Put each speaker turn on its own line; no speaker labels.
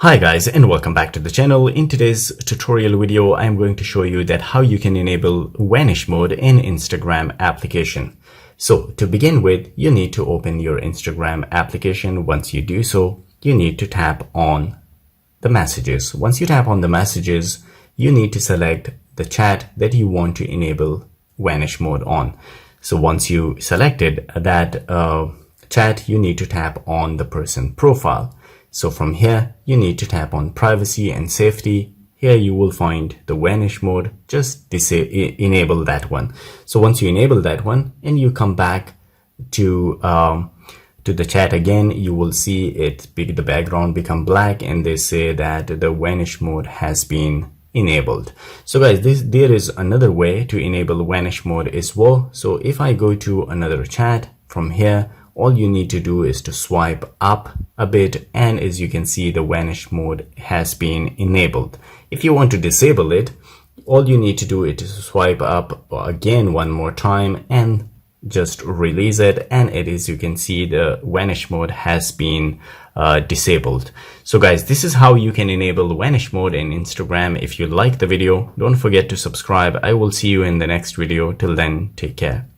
Hi guys, and welcome back to the channel. In today's tutorial video, I'm going to show you that how you can enable Vanish mode in Instagram application. So to begin with, you need to open your Instagram application. Once you do so, you need to tap on the messages. Once you tap on the messages, you need to select the chat that you want to enable Vanish mode on. So once you selected that chat, you need to tap on the person profile. So from here, you need to tap on privacy and safety. Here you will find the Vanish mode. Just enable that one. So once you enable that one and you come back to the chat again, you will see the background become black and they say that the Vanish mode has been enabled. So guys, there is another way to enable Vanish mode as well. So if I go to another chat from here, all you need to do is to swipe up a bit, and as you can see, the Vanish mode has been enabled. If you want to disable it, all you need to do is to swipe up again one more time and just release it, and as you can see, the Vanish mode has been disabled. So guys, this is how you can enable Vanish mode in Instagram. If you like the video, don't forget to subscribe. I will see you in the next video. Till then, take care.